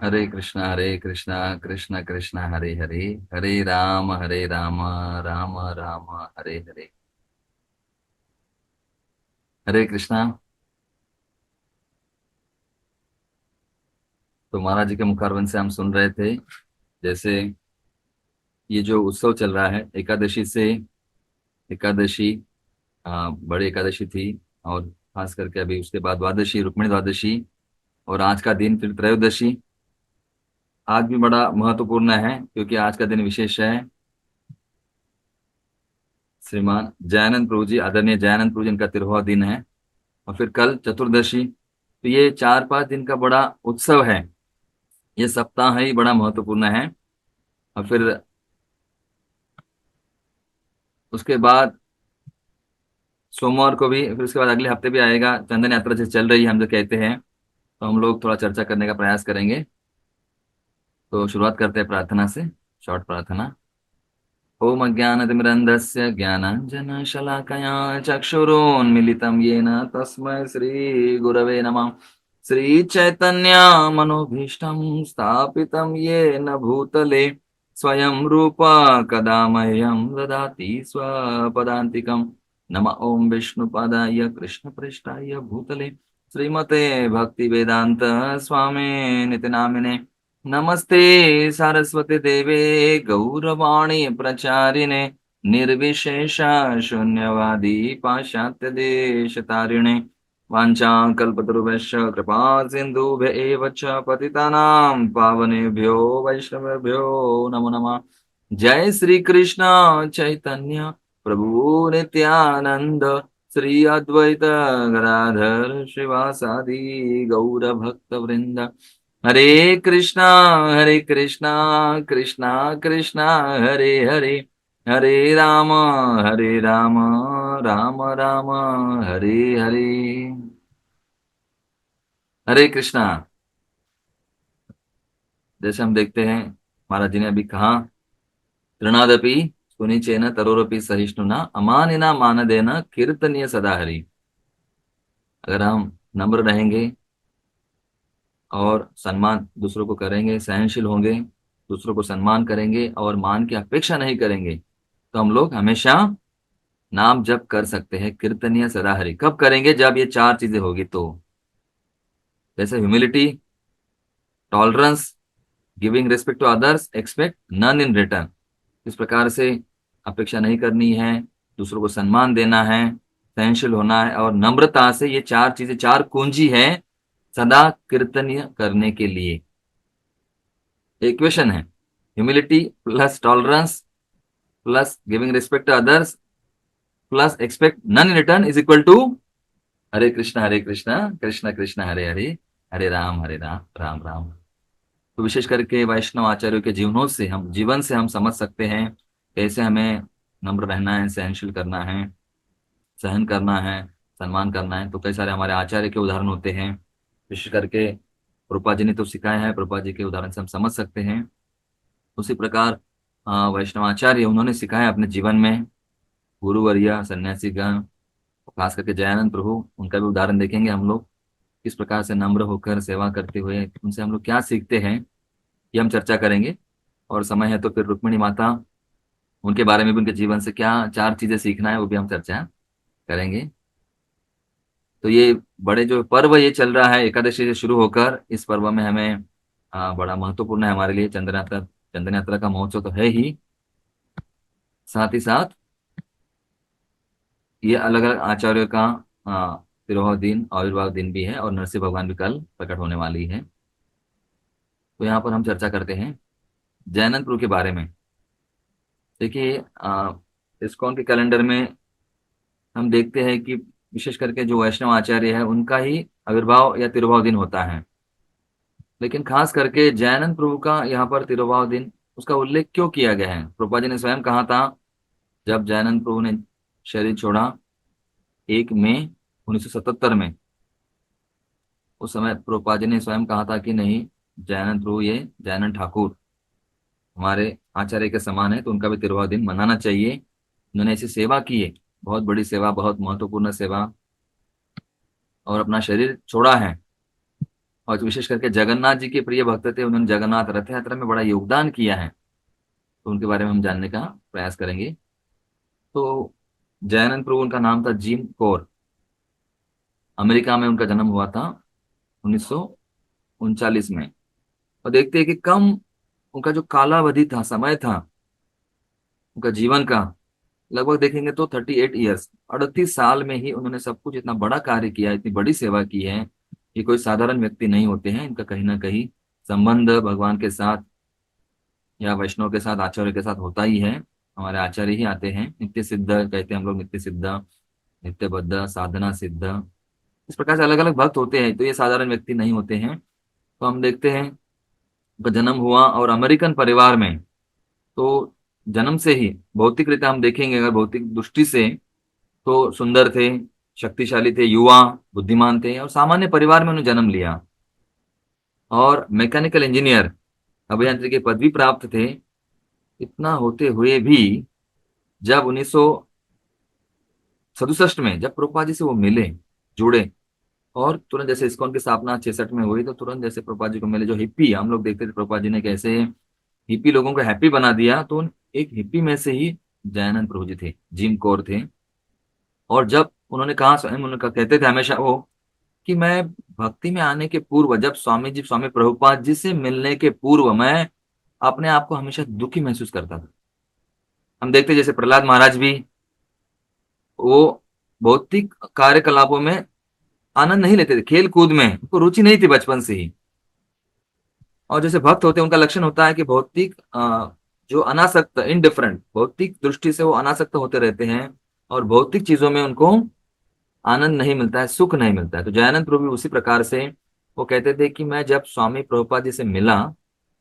हरे कृष्णा कृष्ण कृष्ण हरे हरे, हरे राम राम राम हरे हरे। हरे कृष्णा। तो महाराज जी के मुखारविंद से हम सुन रहे थे, जैसे ये जो उत्सव चल रहा है एकादशी से, एकादशी बड़ी एकादशी थी, और खास करके अभी उसके बाद द्वादशी, रुक्मिणी द्वादशी, और आज का दिन फिर त्रयोदशी। आज भी बड़ा महत्वपूर्ण है क्योंकि आज का दिन विशेष है। श्रीमान जयानंद प्रभु जी, आदरणीय जयानंद प्रभु जी, इनका 13वां दिन है। और फिर कल चतुर्दशी। तो ये 4-5 दिन का बड़ा उत्सव है। ये सप्ताह ही बड़ा महत्वपूर्ण है। और फिर उसके बाद सोमवार को भी, फिर उसके बाद अगले हफ्ते भी आएगा। चंदन यात्रा जो चल रही है, हम जो कहते हैं, तो हम लोग थोड़ा चर्चा करने का प्रयास करेंगे। तो शुरुआत करते हैं प्रार्थना से। शॉर्ट प्रार्थना। ओम अज्ञानतिमिरन्धस्य ज्ञानाञ्जनशलाकया चक्षुरोन्मिलितं येन तस्मै श्रीगुरवे नमः। श्रीचैतन्यमनोभीष्टं स्थापितं येन भूतले स्वयं रूप कदा मह्यं ददाति स्वपदान्तिकं। नम ओं विष्णुपादाय कृष्णप्रेष्ठाय भूतले श्रीमते भक्तिवेदान्त स्वामी निति नामिने। नमस्ते सरस्वती देवे गौरवाणी प्रचारिणे, निर्विशेष शून्यवादी पाश्चात्य देश तारिणे। वाञ्छाकल्पतरुभ्यश्च कृपा सिन्धुभ्य एव च पतितानां पावनेभ्यो वैष्णवेभ्यो नमो नमः। जय श्री कृष्ण चैतन्य प्रभु नित्यानंद, श्री अद्वैत गदाधर श्रीवासादि गौर भक्त वृंद। हरे कृष्णा कृष्णा कृष्णा हरे हरे, हरे राम राम राम हरे हरे। हरे कृष्णा। जैसे हम देखते हैं, महाराज जी ने अभी कहा, तृणादपि सुनिचेन तरोरपि सहिष्णुना अमानिना मानदेन कीर्तनीय सदा हरि। अगर हम नम्र रहेंगे और सम्मान दूसरों को करेंगे, सहनशील होंगे, दूसरों को सम्मान करेंगे और मान की अपेक्षा नहीं करेंगे, तो हम लोग हमेशा नाम जप कर सकते हैं। कीर्तनीय सदा हरि कब करेंगे? जब ये 4 चीजें होगी तो। जैसे humility, tolerance, giving respect to others, expect none in return. इस प्रकार से अपेक्षा नहीं करनी है, दूसरों को सम्मान देना है, सहनशील होना है और नम्रता से, ये 4 चीजें, 4 कुंजी है सदा कीर्तनीय करने के लिए। इक्वेशन है, humility plus tolerance plus giving respect to others plus expect none in return is equal to Hare Krishna Krishna Krishna Hare Hare, Hare Ram Ram Ram. तो विशेष करके वैष्णव आचार्यों के जीवन से हम समझ सकते हैं कैसे हमें नम्र रहना है, सहनशील करना है, सहन करना है, सम्मान करना है। तो कई सारे हमारे आचार्य के उदाहरण होते हैं। विशेष करके प्रभुपाद जी ने तो सिखाया है, प्रभुपाद जी के उदाहरण से हम समझ सकते हैं। उसी प्रकार वैष्णव आचार्य उन्होंने सिखाया अपने जीवन में। गुरुवर्या, सन्यासीगण, खास करके जयानंद प्रभु, उनका भी उदाहरण देखेंगे हम लोग। किस प्रकार से नम्र होकर सेवा करते हुए उनसे हम लोग क्या सीखते हैं, ये हम चर्चा करेंगे। और समय है तो फिर रुक्मिणी माता, उनके बारे में भी, उनके जीवन से क्या 4 चीजें सीखना है, वो भी हम चर्चा करेंगे। तो ये बड़े जो पर्व ये चल रहा है एकादशी से शुरू होकर, इस पर्व में हमें बड़ा महत्वपूर्ण है हमारे लिए। चंद्र यात्रा, चंदन यात्रा का महोत्सव तो है ही, साथ ही साथ ये अलग अलग आचार्यों का 13वां दिन, आविर्भाव दिन भी है, और नरसिंह भगवान भी कल प्रकट होने वाली है। तो यहाँ पर हम चर्चा करते हैं जैनंत प्रभु के बारे में। देखिए, इस्कॉन के कैलेंडर में हम देखते हैं कि विशेष करके जो वैष्णव आचार्य है उनका ही आविर्भाव या तिरुभाव दिन होता है। लेकिन खास करके जैनंद प्रभु का यहाँ पर तिरुभाव दिन, उसका उल्लेख क्यों किया गया है? प्रभुपाद जी ने स्वयं कहा था, जब जैनंद प्रभु ने शरीर छोड़ा 1 मई 1977 में, उस समय प्रभुपाद जी ने स्वयं कहा था कि नहीं, जैनंद प्रभु, ये जैनंद ठाकुर हमारे आचार्य के समान है, तो उनका भी तिरुभाव दिन मनाना चाहिए। उन्होंने ऐसी सेवा की है, बहुत बड़ी सेवा, बहुत महत्वपूर्ण सेवा, और अपना शरीर छोड़ा है। और विशेष करके जगन्नाथ जी के प्रिय भक्त थे, उन्होंने जगन्नाथ रथ यात्रा में बड़ा योगदान किया है, तो उनके बारे में हम जानने का प्रयास करेंगे। तो जयानंद प्रभु, उनका नाम था जिम कोर। अमेरिका में उनका जन्म हुआ था 1939 में। और देखते हैं कि कम उनका जो कालावधि था, समय था उनका जीवन का, लगभग देखेंगे तो 38 ईयर्स, 38 साल में ही उन्होंने सब कुछ इतना बड़ा कार्य किया, इतनी बड़ी सेवा की है। ये कोई साधारण व्यक्ति नहीं होते हैं, इनका कहीं ना कहीं संबंध भगवान के साथ या वैष्णव के साथ, आचार्य के साथ होता ही है। हमारे आचार्य ही आते हैं, नित्य सिद्ध कहते हैं हम लोग, नित्य सिद्ध, नित्य बद्ध, साधना सिद्ध, इस प्रकार से अलग अलग भक्त होते हैं, तो ये साधारण व्यक्ति नहीं होते हैं। तो हम देखते हैं उनका जन्म हुआ और अमेरिकन परिवार में। तो जन्म से ही भौतिक रीता हम देखेंगे, अगर भौतिक दृष्टि से, तो सुंदर थे, शक्तिशाली थे, युवा, बुद्धिमान थे, और सामान्य परिवार में उन्होंने जन्म लिया। और मैकेनिकल इंजीनियर, अभियांत्रिकी की पदवी प्राप्त थे। इतना होते हुए भी जब 1967 में जब प्रभुपाद जी से वो मिले, जुड़े, और तुरंत जैसे इस्कॉन की स्थापना 66 में हुई, तो तुरंत जैसे प्रभुपाद जी को मिले, जो हिप्पी हम लोग देखते थे प्रभुपाद जी ने कैसे हिप्पी लोगों को हैप्पी बना दिया, तो एक हिप्पी में से ही दयानंद प्रभु जी थे, जिम कौर थे। और जब उन्होंने कहा, स्वयं उन्होंने कहते थे हमेशा वो, कि मैं भक्ति में आने के पूर्व, जब स्वामी जी, स्वामी प्रभुपाद जी से मिलने के पूर्व, मैं अपने आप को हमेशा दुखी महसूस करता था। हम देखते जैसे प्रहलाद महाराज भी, वो भौतिक कार्यकलापों में आनंद नहीं लेते थे, खेल कूद में उनको रुचि नहीं थी बचपन से ही। और जैसे भक्त होते हैं, उनका लक्षण होता है कि भौतिक जो अनासक्त, इनडिफरेंट, भौतिक दृष्टि से वो अनासक्त होते रहते हैं, और भौतिक चीजों में उनको आनंद नहीं मिलता है, सुख नहीं मिलता है। तो जयानंद प्रभु भी उसी प्रकार से, वो कहते थे कि मैं जब स्वामी प्रभुपाद जी से मिला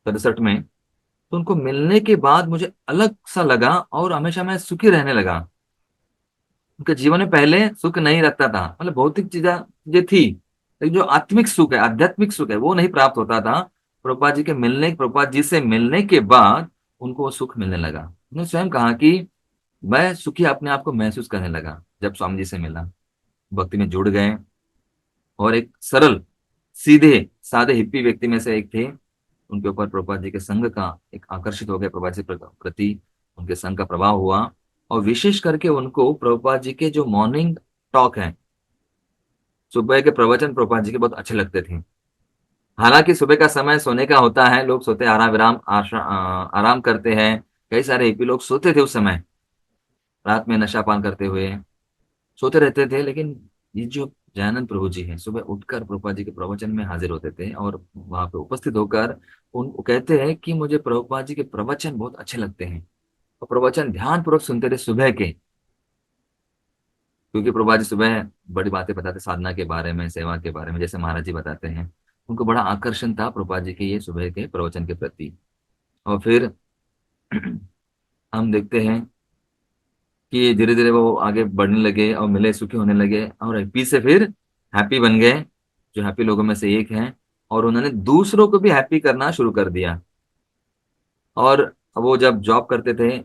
67 में, तो उनको मिलने के बाद मुझे अलग सा लगा, और हमेशा मैं सुखी रहने लगा। उनके जीवन में पहले सुख नहीं रखता था, मतलब भौतिक चीजें चीजें थी, लेकिन जो आत्मिक सुख है, आध्यात्मिक सुख है, वो नहीं प्राप्त होता था। प्रभुपाद जी से मिलने के बाद उनको वो सुख मिलने लगा। उन्होंने स्वयं कहा कि मैं सुखी अपने आप को महसूस करने लगा जब स्वामी जी से मिला, भक्ति में जुड़ गए। और एक सरल, सीधे सादे हिप्पी व्यक्ति में से एक थे, उनके ऊपर प्रभुपाद जी के संघ का एक आकर्षित हो गया, प्रभुपाद जी के प्रति उनके संघ का प्रभाव हुआ। और विशेष करके उनको प्रभुपाद जी के जो मॉर्निंग टॉक है, सुबह के प्रवचन, प्रभुपाद जी के बहुत अच्छे लगते थे। हालांकि सुबह का समय सोने का होता है, लोग सोते, आराम विराम, आराम करते हैं। कई सारे हिप्पी लोग सोते थे उस समय, रात में नशा पान करते हुए सोते रहते थे। लेकिन ये जो दयानंद प्रभु जी हैं, सुबह उठकर प्रभुपाद जी के प्रवचन में हाजिर होते थे, और वहां पे उपस्थित होकर उन वो कहते हैं कि मुझे प्रभुपाद जी के प्रवचन बहुत अच्छे लगते हैं। और प्रवचन ध्यान पूर्वक सुनते थे सुबह के, क्योंकि प्रभुपाद जी सुबह बड़ी बातें बताते, साधना के बारे में, सेवा के बारे में, जैसे महाराज जी बताते हैं। उनको बड़ा आकर्षण था प्रभुपाद जी के ये सुबह के प्रवचन के प्रति। और फिर हम देखते हैं कि धीरे धीरे वो आगे बढ़ने लगे, और मिले, सुखी होने लगे, और हैप्पी से फिर हैप्पी बन गए, जो हैप्पी लोगों में से एक हैं। और उन्होंने दूसरों को भी हैप्पी करना शुरू कर दिया। और वो जब जॉब करते थे,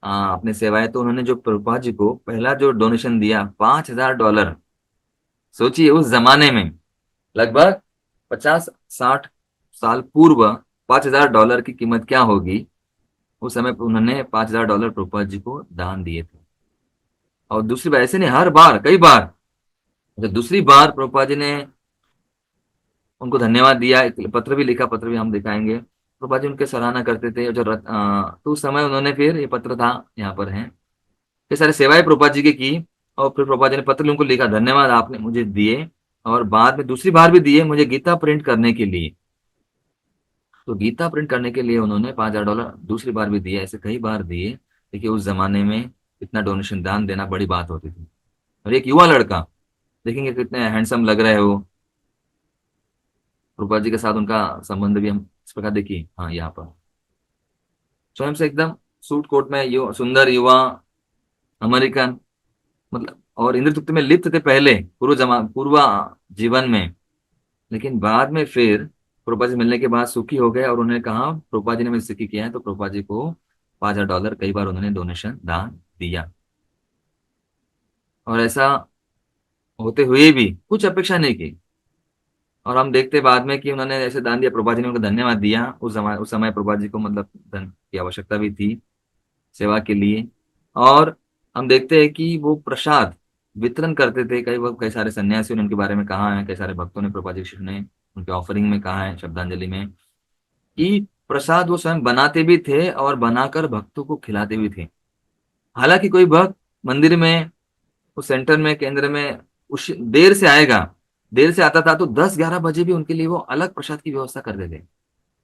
अपने सेवाएं, तो उन्होंने जो प्रभुपाद जी को पहला जो डोनेशन दिया, $5,000। सोचिए उस जमाने में, लगभग 50-60 साल पूर्व, $5,000 की कीमत क्या होगी। उस समय पे उन्होंने $5,000 प्रभुपाद जी को दान दिए थे। और दूसरी बार ऐसे नहीं, हर बार, कई बार, जब दूसरी बार प्रभुपाद जी ने उनको धन्यवाद दिया, एक पत्र भी लिखा, पत्र भी हम दिखाएंगे। प्रभुपाद जी उनके सराहना करते थे। जो तो उस समय उन्होंने, फिर ये पत्र था, यहाँ पर है, ये सारी सेवाएं प्रभुपाद जी की। और फिर प्रभुपाद जी ने पत्र उनको लिखा, धन्यवाद आपने मुझे दिए, और बाद में दूसरी बार भी दिए मुझे गीता प्रिंट करने के लिए। तो गीता प्रिंट करने के लिए उन्होंने $5,000 दूसरी बार भी दिए, ऐसे कई बार दिए। देखिए उस जमाने में इतना डोनेशन, दान देना बड़ी बात होती थी। और एक युवा लड़का, देखेंगे कितने हैंडसम लग रहे हो, रूपा जी के साथ उनका संबंध भी हम इस प्रकार देखिए, हाँ यहाँ पर स्वयं से एकदम सूट कोट में, सुंदर युवा अमेरिकन, मतलब, और इंद्र तृप्ति में लिप्त थे पहले, पूर्व जीवन में। लेकिन बाद में फिर प्रभुपा जी मिलने के बाद सुखी हो गए, और उन्होंने कहा प्रभुपा जी ने मुझे सुखी किया है, तो प्रभुपा जी को $5,000 कई बार उन्होंने डोनेशन, दान दिया। और ऐसा होते हुए भी कुछ अपेक्षा नहीं की, और हम देखते बाद में कि उन्होंने ऐसे दान दिया, प्रभुपाद जी ने उनको धन्यवाद दिया। उस समय प्रभुपाद जी को मतलब धन की आवश्यकता भी थी सेवा के लिए। और हम देखते हैं कि वो प्रसाद वितरण करते थे। कई सारे सन्यासियों ने उनके बारे में कहा है, कई सारे भक्तों ने, प्रभुपाद जी ने उनके ऑफरिंग में कहा है, श्रद्धांजलि में, कि प्रसाद वो स्वयं बनाते भी थे और बनाकर भक्तों को खिलाते भी थे। हालांकि कोई भक्त मंदिर में, उस सेंटर में, केंद्र में उस देर से आएगा, देर से आता था, तो 10-11 बजे भी उनके लिए वो अलग प्रसाद की व्यवस्था करते थे।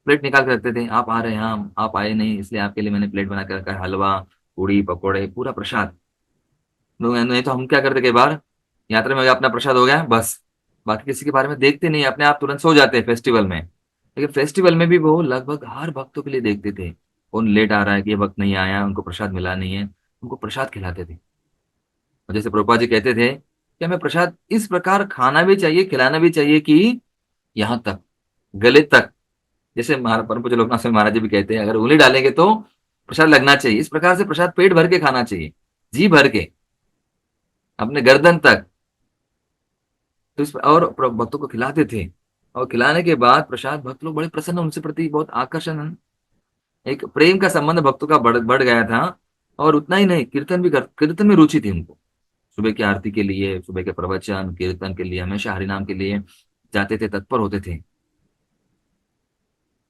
प्लेट निकाल कर रखते थे, आप आ रहे हैं, हाँ आप आए नहीं इसलिए आपके लिए मैंने प्लेट बना कर रखा है, हलवा, पूड़ी, पकौड़े, पूरा प्रसाद। नहीं तो हम क्या करते, कई बार यात्रा में हो गया, अपना प्रसाद हो गया बस, बाकी किसी के बारे में देखते नहीं, अपने आप तुरंत सो जाते हैं फेस्टिवल में। लेकिन फेस्टिवल में भी वो लगभग हर भक्तों के लिए देखते थे, कौन लेट आ रहा है, कि ये भक्त नहीं आया, उनको प्रसाद मिला नहीं है, उनको प्रसाद खिलाते थे। और जैसे प्रभुपाद जी कहते थे कि हमें प्रसाद इस प्रकार खाना भी चाहिए, खिलाना भी चाहिए कि यहाँ तक, गले तक। जैसे परम पूज्य लोकनाथ स्वामी महाराज जी भी कहते हैं, अगर उंगली डालेंगे तो प्रसाद लगना चाहिए, इस प्रकार से प्रसाद पेट भर के खाना चाहिए, जी भर के, अपने गर्दन तक। तो और भक्तों को खिलाते थे। और खिलाने के बाद प्रसाद, भक्त लोग बड़े प्रसन्न, उनसे प्रति बहुत आकर्षण, एक प्रेम का संबंध भक्तों का बढ़ गया था। और उतना ही नहीं, कीर्तन में रुचि थी उनको। सुबह की आरती के लिए, सुबह के प्रवचन कीर्तन के लिए, हमेशा हरिनाम के लिए जाते थे, तत्पर होते थे।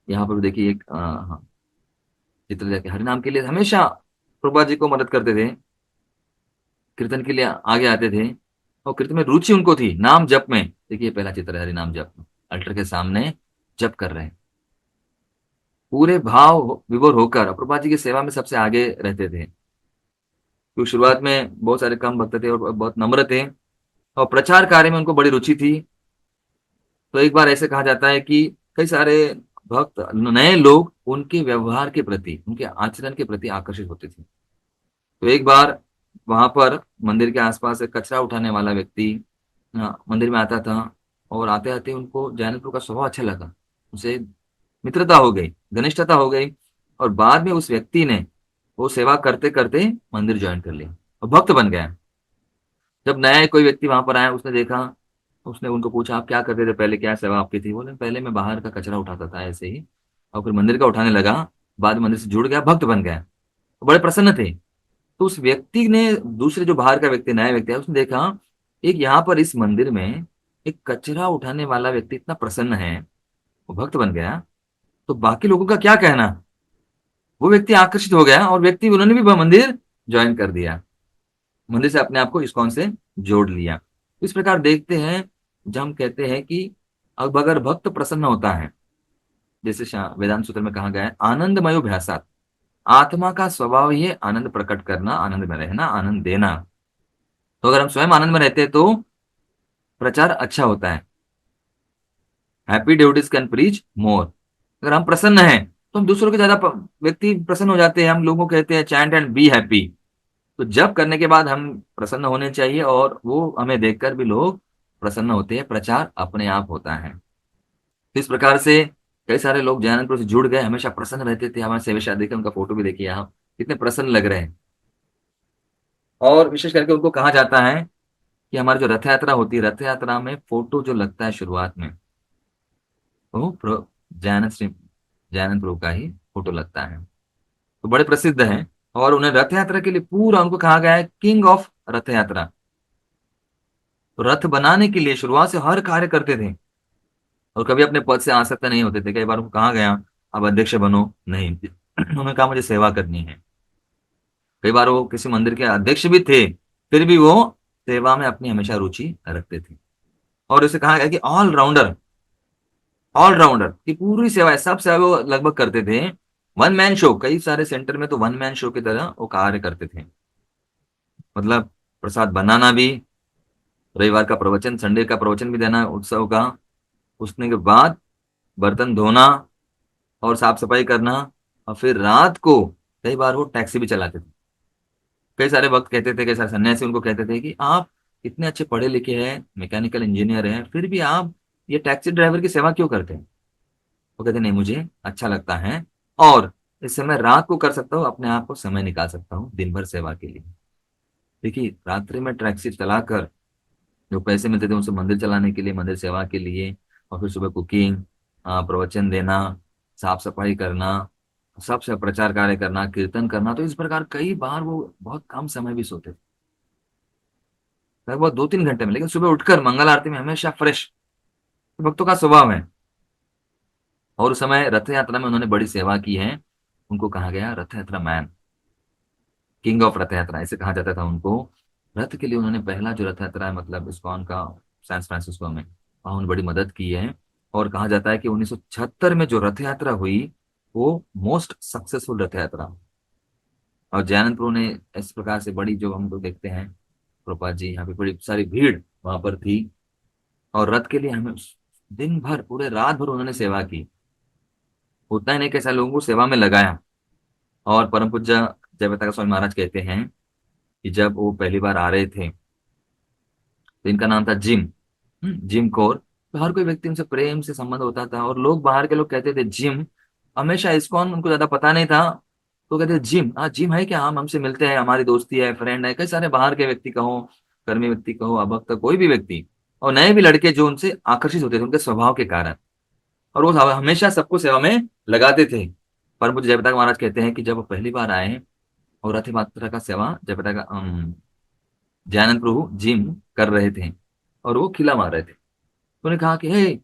यहाँ पर भी देखिए एक हाँ, चित्र जाके हरिनाम के लिए हमेशा प्रभुपाद जी को मदद करते थे, कीर्तन के लिए आगे आते थे। और कीर्तन में रुचि उनको थी, नाम जप में। देखिए पहला चित्र है हरिनाम जप में, अल्टर के सामने जप कर रहे हैं, पूरे भाव विभोर होकर प्रभुपाद जी की सेवा में सबसे आगे रहते थे। क्योंकि शुरुआत में बहुत सारे कम भक्त थे और बहुत नम्र थे, और प्रचार कार्य में उनको बड़ी रुचि थी। तो एक बार ऐसे कहा जाता है कि कई सारे भक्त, नए लोग उनके व्यवहार के प्रति, उनके आचरण के प्रति आकर्षित होते थे। तो एक बार वहां पर मंदिर के आसपास एक कचरा उठाने वाला व्यक्ति मंदिर में आता था, और आते आते उनको जैनपुर का स्वभाव अच्छा लगा, उनसे मित्रता हो गई, घनिष्ठता हो गई। और बाद में उस व्यक्ति ने वो सेवा करते करते मंदिर ज्वाइन कर लिया और भक्त बन गया। जब नया कोई व्यक्ति वहां पर आया, उसने देखा, उसने उनको पूछा आप क्या करते थे पहले, क्या सेवा आपकी थी? बोले पहले मैं बाहर का कचरा उठाता था ऐसे ही, और फिर मंदिर का उठाने लगा, बाद में मंदिर से जुड़ गया, भक्त बन गया। तो बड़े प्रसन्न थे। तो उस व्यक्ति ने, दूसरे जो बाहर का व्यक्ति, नया व्यक्ति है, उसने देखा एक यहाँ पर इस मंदिर में एक कचरा उठाने वाला व्यक्ति इतना प्रसन्न है, वो भक्त बन गया, तो बाकी लोगों का क्या कहना। वो व्यक्ति आकर्षित हो गया, और व्यक्ति, उन्होंने भी वह मंदिर ज्वाइन कर दिया, मंदिर से अपने आप को इस्कॉन से जोड़ लिया। इस प्रकार देखते हैं, जब हम कहते हैं कि अब अगर भक्त प्रसन्न होता है, जैसे वेदांत सूत्र में कहा गया है, आनंदमयो भ्यासात, आत्मा का स्वभाव ही है आनंद प्रकट करना, आनंद में रहना, आनंद देना। तो अगर हम स्वयं आनंद में रहते हैं तो प्रचार अच्छा होता है। हैप्पी डिवोटीज कैन प्रीच मोर। अगर हम प्रसन्न हैं तो हम दूसरों के ज्यादा व्यक्ति प्रसन्न हो जाते हैं। हम लोगों को कहते हैं चैंट एंड बी हैप्पी। तो जब करने के बाद हम प्रसन्न होने चाहिए, और वो हमें देखकर भी लोग प्रसन्न होते हैं, प्रचार अपने आप होता है। तो इस प्रकार से कई सारे लोग जैनपुर से जुड़ गए, हमेशा प्रसन्न रहते थे। हमारे सेवा शादी के उनका फोटो भी देखिए आप, कितने प्रसन्न लग रहे हैं। और विशेष करके उनको कहा जाता है कि हमारी जो रथ यात्रा होती है, रथ यात्रा में फोटो जो लगता है शुरुआत में, वो जैन श्री जैनंद प्रभु का ही फोटो लगता है। तो बड़े प्रसिद्ध हैं। और उन्हें रथ यात्रा के लिए पूरा, उनको कहा गया है किंग ऑफ रथ यात्रा। तो रथ बनाने के लिए शुरुआत से हर कार्य करते थे, और कभी अपने पद से आसक्त नहीं होते थे। कई बार उनको कहा गया अब अध्यक्ष बनो, नहीं उन्होंने कहा मुझे सेवा करनी है। कई बार वो किसी मंदिर के अध्यक्ष भी थे, फिर भी वो सेवा में अपनी हमेशा रुचि रखते थे। और इसे कहा गया कि ऑलराउंडर, ऑलराउंडर की पूरी सेवा है, सब सेवा वो लगभग करते थे। वन मैन शो, कई सारे सेंटर में तो वन मैन शो की तरह वो कार्य करते थे। मतलब प्रसाद बनाना भी, रविवार का प्रवचन, संडे का प्रवचन भी देना उत्सव का, उसने के बाद बर्तन धोना और साफ सफाई करना। और फिर रात को कई बार वो टैक्सी भी चलाते थे। कई सारे वक्त कहते थे, कई सारे सन्यासी उनको कहते थे कि आप इतने अच्छे पढ़े लिखे हैं, मैकेनिकल इंजीनियर हैं, फिर भी आप ये टैक्सी ड्राइवर की सेवा क्यों करते हैं? वो कहते नहीं, मुझे अच्छा लगता है, और इस समय रात को कर सकता हूँ, अपने आप को समय निकाल सकता हूँ दिन भर सेवा के लिए। देखिए रात्रि में टैक्सी चलाकर जो पैसे मिलते थे उनसे मंदिर चलाने के लिए, मंदिर सेवा के लिए, और फिर सुबह कुकिंग, प्रवचन देना, साफ सफाई करना, सबसे प्रचार कार्य करना, कीर्तन करना। तो इस प्रकार कई बार वो बहुत कम समय भी सोते थे, लगभग 2-3 घंटे में, लेकिन सुबह उठकर मंगल आरती में हमेशा फ्रेश। भक्तों का स्वभाव है। और उस समय रथ यात्रा में उन्होंने बड़ी सेवा की है। उनको कहा गया रथ यात्रा मैन, किंग ऑफ रथ यात्रा ऐसे कहा जाता था उनको। रथ के लिए उन्होंने पहला जो रथ यात्रा है, मतलब इस्कॉन का सैन फ्रांसिस्को में, वहाँ उन्होंने बड़ी मदद की है। और कहा जाता है कि 1976 में जो रथ यात्रा हुई वो मोस्ट सक्सेसफुल रथ यात्रा। और जैनंद प्रभु ने इस प्रकार से बड़ी, जो हम लोग देखते हैं प्रभुपाद जी, यहाँ पे बड़ी सारी भीड़ वहां पर थी। और रथ के लिए हमें दिन भर, पूरे रात भर उन्होंने सेवा की। उतना ही नहीं, कैसा लोगों को सेवा में लगाया। और परम पूज्य जयप्रताप स्वामी महाराज कहते हैं कि जब वो पहली बार आ रहे थे तो इनका नाम था जिम, जिम कौर। तो हर कोई व्यक्ति उनसे प्रेम से संबंध होता था, और लोग, बाहर के लोग कहते थे जिम। हमेशा इस्कॉन उनको ज्यादा पता नहीं था, तो कहते थे जिम, हाँ जिम है क्या, हम हमसे मिलते हैं, हमारी दोस्ती है, फ्रेंड है। कई सारे बाहर के व्यक्ति कहो, कर्मी व्यक्ति कहो, अभक्त, कोई भी व्यक्ति, और नए भी लड़के जो उनसे आकर्षित होते थे उनके स्वभाव के कारण। और वो हमेशा सबको सेवा में लगाते थे। पर मुझे जयप्रताप महाराज कहते हैं कि जब वो पहली बार आए और रथ यात्रा का सेवा जयप्रताप जयानंद प्रभु जिम कर रहे थे, और वो खिला मार रहे थे। तो उन्होंने कहा कि हे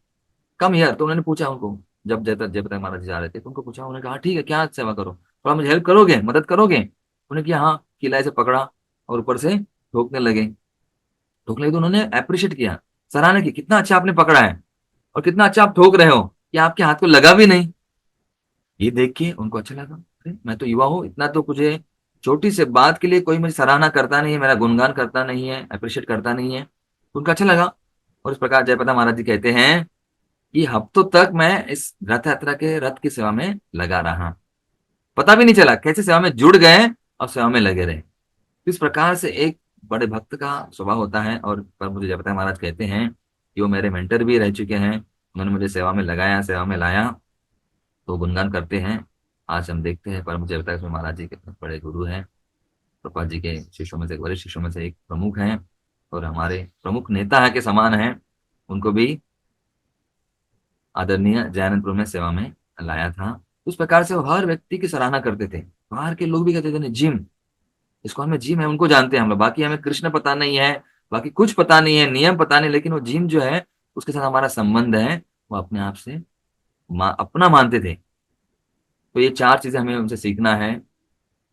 कम हियर। तो उन्होंने पूछा उनको, जब जयप्रताप महाराज जी जा रहे थे तो उनको पूछा, उन्होंने कहा ठीक है, क्या सेवा करो, थोड़ा मुझे हेल्प करोगे, मदद करोगे। उन्होंने किया, हाँ। किला ऐसे पकड़ा और ऊपर से ठोकने लगे। ठोकने लगे तो उन्होंने अप्रिशिएट किया, सराहना की, कितना अच्छा आपने पकड़ा है और कितना अच्छा आप ठोक रहे हो, कि आपके हाथ को लगा भी नहीं। ये देख के उनको अच्छा लगा, अरे मैं तो युवा हूँ, इतना तो मुझे, छोटी से बात के लिए कोई मुझे सराहना करता नहीं है, मेरा गुणगान करता नहीं है, अप्रिशिएट करता नहीं है। उनको अच्छा लगा। और इस प्रकार जयप्रताप महाराज जी कहते हैं कि हफ्तों तक मैं इस रथ यात्रा के रथ की सेवा में लगा रहा, पता भी नहीं चला कैसे सेवा में जुड़ गए और सेवा में लगे रहे। इस प्रकार से एक बड़े भक्त का स्वभाव होता है। और पर मुझे जयप्रताप महाराज कहते हैं कि वो मेरे मेंटर भी रह चुके हैं, उन्होंने मुझे सेवा में लगाया, सेवा में लाया। तो गुणगान करते हैं। आज हम देखते हैं परम जयप्रताप स्वामी महाराज जी कितने बड़े गुरु हैं, प्रभुपाद जी के शिष्यों में से, वरिष्ठ शिष्यों में से एक प्रमुख हैं, और हमारे प्रमुख नेता है के समान हैं। उनको भी आदरणीय जयानंदपुर में सेवा में लाया था। उस प्रकार से वो हर व्यक्ति की सराहना करते थे। बाहर के लोग भी कहते थे नहीं जिम, इसको हमें जिम है, उनको जानते हैं हम लोग, बाकी हमें कृष्ण पता नहीं है, बाकी कुछ पता नहीं है, नियम पता नहीं, लेकिन वो जिम जो है उसके साथ हमारा संबंध है, वो अपने आप से अपना मानते थे। तो ये चार चीजें हमें उनसे सीखना है,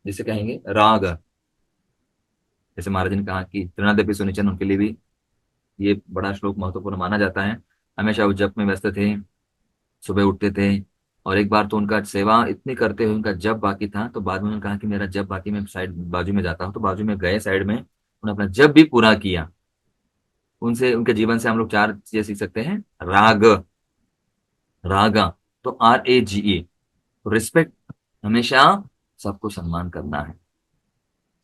जिसे कहेंगे राग। जैसे महाराज ने कहा कि त्रिनादपि सुनिचन, उनके लिए भी ये बड़ा श्लोक महत्वपूर्ण माना जाता है। हमेशा वो जप में व्यस्त थे, सुबह उठते थे। और एक बार तो उनका सेवा इतनी करते हुए उनका जप बाकी था, तो बाद में उन्होंने कहा कि मेरा जप बाकी, मैं साइड बाजू में जाता हूँ। तो बाजू में गए साइड में, उन्होंने अपना जप भी पूरा किया। उनसे, उनके जीवन से हम लोग चार चीजें सीख सकते हैं। राग, रागा, तो RAGA, तो रिस्पेक्ट, हमेशा सबको सम्मान करना है।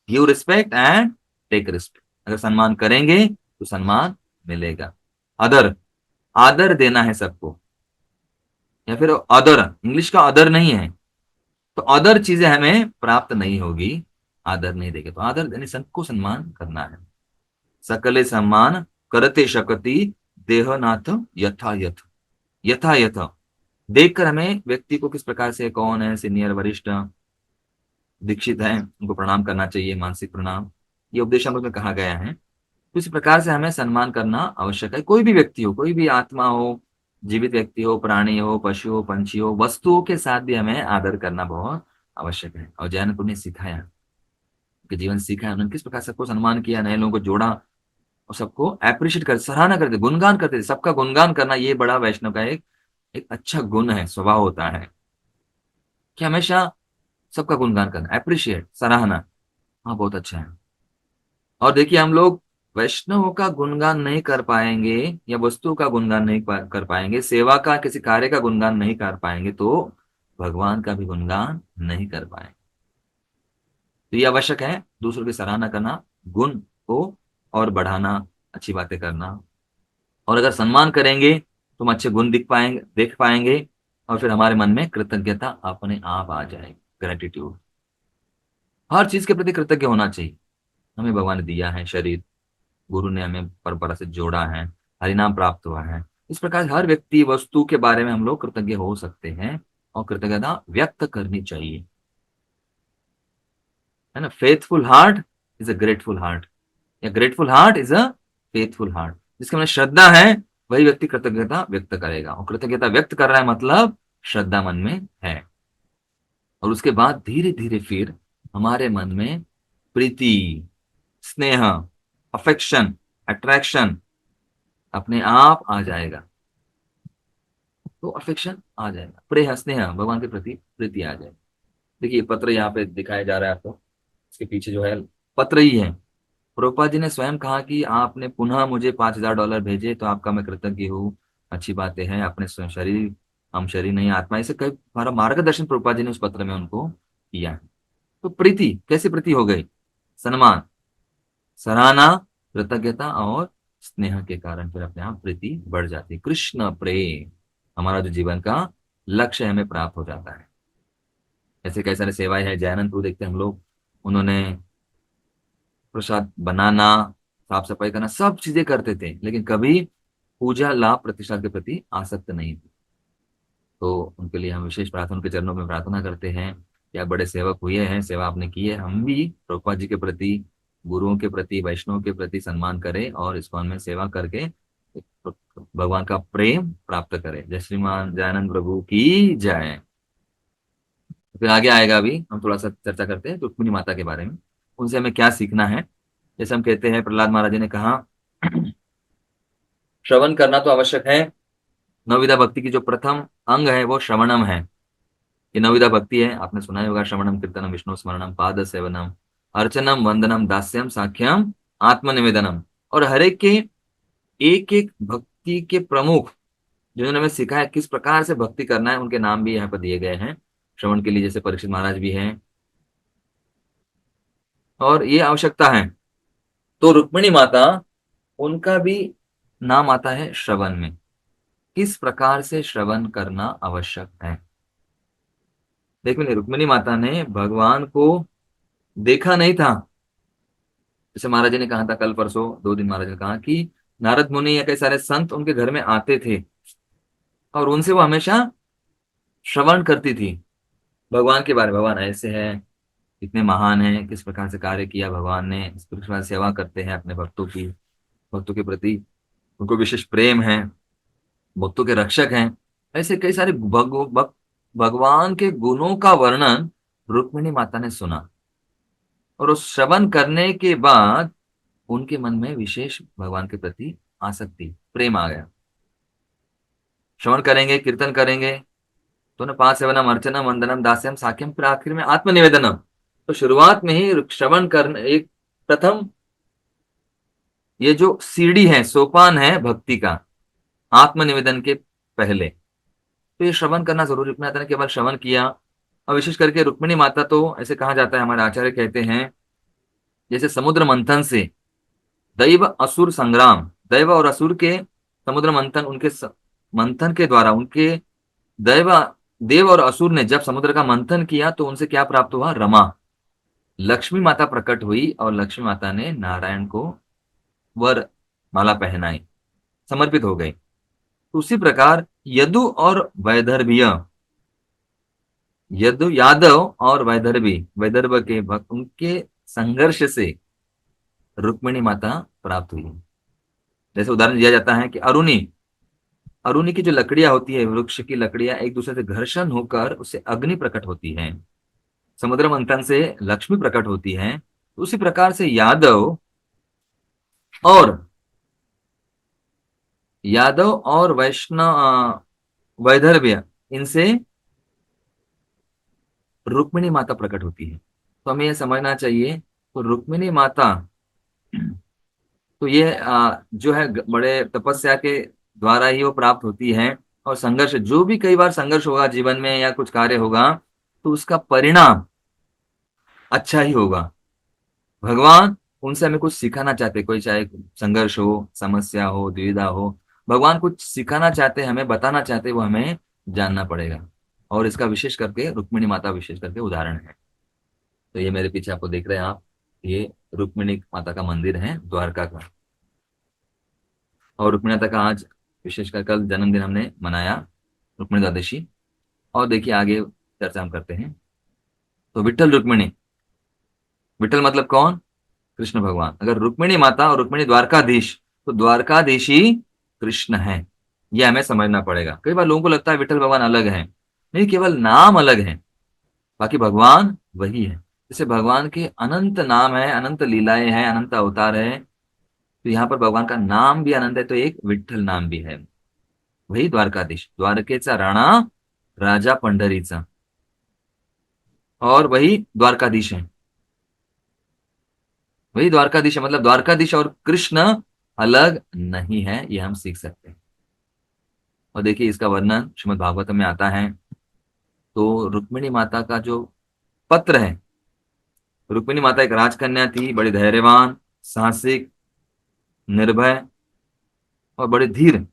Give respect and take respect, अगर सम्मान करेंगे तो सम्मान मिलेगा। अदर, आदर देना है सबको। या फिर अदर, इंग्लिश का अदर नहीं है, तो अदर चीजें हमें प्राप्त नहीं होगी, आदर नहीं देंगे। तो आदर यानी सबको सम्मान करना है। सकले सम्मान करते शकति, देहनाथ यथा यथ, यथा यथ, देखकर हमें व्यक्ति को किस प्रकार से, कौन है, सीनियर, वरिष्ठ, दीक्षित है, उनको प्रणाम करना चाहिए, मानसिक प्रणाम, ये उपदेश अमृत में कहा गया है। तो इस प्रकार से हमें सम्मान करना आवश्यक है। कोई भी व्यक्ति हो, कोई भी आत्मा हो, जीवित व्यक्ति हो, प्राणी हो, पशु हो, पंछी हो, वस्तुओं के साथ भी हमें आदर करना बहुत आवश्यक है। और जैन ने सिखाया, उनके जीवन से सीखा है, उन्होंने किस प्रकार सबको सम्मान किया, नए लोगों को जोड़ा, और सबको अप्रिशिएट कर, सराहना करते, गुणगान करते थे। सबका गुणगान करना ये बड़ा वैष्णव का एक एक अच्छा गुण है, स्वभाव होता है कि हमेशा सबका गुणगान करना, अप्रिशिएट, सराहना। हाँ, बहुत अच्छा है। और देखिए, हम लोग वैष्णवों का गुणगान नहीं कर पाएंगे, या वस्तु का गुणगान नहीं कर पाएंगे, सेवा का, किसी कार्य का गुणगान नहीं कर पाएंगे, तो भगवान का भी गुणगान नहीं कर पाएंगे। तो ये आवश्यक है, दूसरों की सराहना करना, गुण को और बढ़ाना, अच्छी बातें करना। और अगर सम्मान करेंगे तो हम अच्छे गुण देख पाएंगे, और फिर हमारे मन में कृतज्ञता अपने आप आ जाएगी, ग्रेटिट्यूड। हर चीज के प्रति कृतज्ञ होना चाहिए। हमें भगवान ने दिया है शरीर, गुरु ने हमें परंपरा से जोड़ा है, हरिनाम प्राप्त हुआ है, इस प्रकार हर व्यक्ति वस्तु के बारे में हम लोग कृतज्ञ हो सकते हैं और कृतज्ञता व्यक्त करनी चाहिए, है ना। Faithful heart is a grateful heart, या grateful heart is a faithful heart. जिसके में श्रद्धा है वही व्यक्ति कृतज्ञता व्यक्त करेगा, और कृतज्ञता व्यक्त कर रहा है मतलब श्रद्धा मन में है। और उसके बाद धीरे धीरे फिर हमारे मन में प्रीति, स्नेह, अफेक्शन, अट्रैक्शन अपने आप आ जाएगा। तो अफेक्शन आ जाएगा, प्रेम स्नेह भगवान के प्रति प्रीति आ जाएगी। देखिए पत्र यहाँ पे दिखाया जा रहा है आपको, इसके पीछे जो है पत्र ही है। प्रभुपाद जी ने स्वयं कहा कि आपने पुनः मुझे $5,000 भेजे तो आपका मैं कृतज्ञ हूँ, अच्छी बातें हैं। अपने स्वयं शरीर, हम शरीर नहीं आत्मा, ऐसे कई हमारा मार्गदर्शन प्रभुपाद जी ने उस पत्र में उनको किया है। तो प्रीति कैसे प्रीति हो गई, सम्मान, सराहना, कृतज्ञता और स्नेह के कारण फिर अपने आप प्रीति बढ़ जाती है। कृष्ण प्रेम हमारा जो जीवन का लक्ष्य है हमें प्राप्त हो जाता है। ऐसे कई सारे सेवाएं हैं, जयानंद प्रभु देखते हैं हम लोग, उन्होंने प्रसाद बनाना, साफ सफाई करना, सब चीजें करते थे, लेकिन कभी पूजा लाभ प्रतिष्ठा के प्रति आसक्त नहीं थे। तो उनके लिए हम विशेष प्रार्थना, उनके चरणों में प्रार्थना करते हैं कि आप बड़े सेवक हुए हैं, सेवा आपने की है, हम भी प्रभुपाद जी के प्रति, गुरुओं के प्रति, वैष्णव के प्रति सम्मान करें और इस्कॉन में सेवा करके भगवान का प्रेम प्राप्त करें। जय श्रीमान दयानंद प्रभु की जय। फिर आगे आएगा, अभी हम थोड़ा सा चर्चा करते हैं रुक्मिणी माता के बारे में, उनसे हमें क्या सीखना है। जैसे हम कहते हैं, प्रहलाद महाराज जी ने कहा श्रवण करना तो आवश्यक है। नवविधा भक्ति की जो प्रथम अंग है वो श्रवणम है। ये नवविधा भक्ति है, आपने सुना ही होगा, श्रवणम कीर्तनम विष्णु स्मरणम पाद सेवनम अर्चनम वंदनम दास्यम साख्यम आत्मनिवेदनम। और हर एक एक भक्ति के प्रमुख जिन्होंने हमें सिखाया किस प्रकार से भक्ति करना है, उनके नाम भी यहाँ पर दिए गए हैं श्रवण के लिए। जैसे परीक्षित महाराज भी हैं, और ये आवश्यकता है। तो रुक्मिणी माता, उनका भी नाम आता है श्रवण में। किस प्रकार से श्रवण करना आवश्यक है। देखिए रुक्मिणी माता ने भगवान को देखा नहीं था। जैसे महाराज जी ने कहा था कल परसों 2 दिन, महाराज ने कहा कि नारद मुनि या कई सारे संत उनके घर में आते थे और उनसे वो हमेशा श्रवण करती थी भगवान के बारे में। भगवान ऐसे है, कितने महान है, किस प्रकार से कार्य किया भगवान ने, इस प्रकार सेवा करते हैं अपने भक्तों की, भक्तों के प्रति उनको विशेष प्रेम है, भक्तों के रक्षक हैं। ऐसे कई सारे भगवान के गुणों का वर्णन रुक्मिणी माता ने सुना, और उस श्रवण करने के बाद उनके मन में विशेष भगवान के प्रति आसक्ति, प्रेम आ गया। श्रवण करेंगे, कीर्तन करेंगे, तो न पांच सेवनम अर्चनम वंदनम दास्यम साख्यम, फिर आखिर में आत्मनिवेदनम। तो शुरुआत में ही श्रवण करने एक प्रथम ये जो सीढ़ी है, सोपान है भक्ति का, आत्मनिवेदन के पहले। तो ये श्रवण करना जरूरी। रुक्मिणी माता ने केवल श्रवण किया, और विशेष करके रुक्मिणी माता तो ऐसे कहा जाता है, हमारे आचार्य कहते हैं, जैसे समुद्र मंथन से दैव असुर संग्राम, दैव और असुर के समुद्र मंथन, उनके मंथन के द्वारा उनके दैव, देव और असुर ने जब समुद्र का मंथन किया तो उनसे क्या प्राप्त हुआ, रमा, लक्ष्मी माता प्रकट हुई, और लक्ष्मी माता ने नारायण को वर माला पहनाई, समर्पित हो गई। तो उसी प्रकार यदु और वैदर्भीय, यदु यादव और वैदर्भी, वैदर्भ के भक्त, उनके संघर्ष से रुक्मिणी माता प्राप्त हुई। जैसे उदाहरण दिया जाता है कि अरुणी, अरुणी की जो लकड़ियां होती है, वृक्ष की लकड़ियां एक दूसरे से घर्षण होकर उससे अग्नि प्रकट होती है, समुद्र मंथन से लक्ष्मी प्रकट होती है। तो उसी प्रकार से और यादव और वैष्णव, वैदर्भ्य, इनसे रुक्मिणी माता प्रकट होती है। तो हमें यह समझना चाहिए, तो रुक्मिणी माता, तो ये जो है बड़े तपस्या के द्वारा ही वो प्राप्त होती है। और संघर्ष, जो भी कई बार संघर्ष होगा जीवन में या कुछ कार्य होगा, तो उसका परिणाम अच्छा ही होगा। भगवान उनसे हमें कुछ सिखाना चाहते, कोई चाहे संघर्ष हो, समस्या हो, दुविधा हो, भगवान कुछ सिखाना चाहते, हमें बताना चाहते, वो हमें जानना पड़ेगा। और इसका विशेष करके रुक्मिणी माता विशेष करके उदाहरण है। तो ये मेरे पीछे आपको देख रहे हैं आप, ये रुक्मिणी माता का मंदिर है द्वारका का। और रुक्मिणी माता का आज विशेषकर कल जन्मदिन हमने मनाया रुक्मिणी द्वादशी। और देखिए आगे चर्चा हम करते हैं। तो विठल रुक्मिणी, विठल मतलब कौन? कृष्ण भगवान। अगर रुक्मिणी माता और रुक्मिणी द्वारकाधीश, तो द्वारकाधीश ही कृष्ण है, यह हमें समझना पड़ेगा। कई बार लोगों को लगता है विठल भगवान अलग है, नहीं, केवल नाम अलग है, बाकी भगवान वही है। जैसे भगवान के अनंत नाम है, अनंत लीलाएं हैं, अनंत अवतार है, तो यहाँ पर भगवान का नाम भी अनंत है, तो एक विठ्ठल नाम भी है। वही द्वारकाधीश, द्वारकेचा राणा, राजा पंढरीचा, और वही द्वारकाधीश है। वही द्वारकाधीश है, मतलब द्वारकाधीश और कृष्ण अलग नहीं है, ये हम सीख सकते हैं। और देखिए इसका वर्णन श्रीमद् भागवतम में आता है। तो रुक्मिणी माता का जो पत्र है, रुक्मिणी माता एक राजकन्या थी, बड़ी धैर्यवान, साहसिक, निर्भय और बड़ी धीर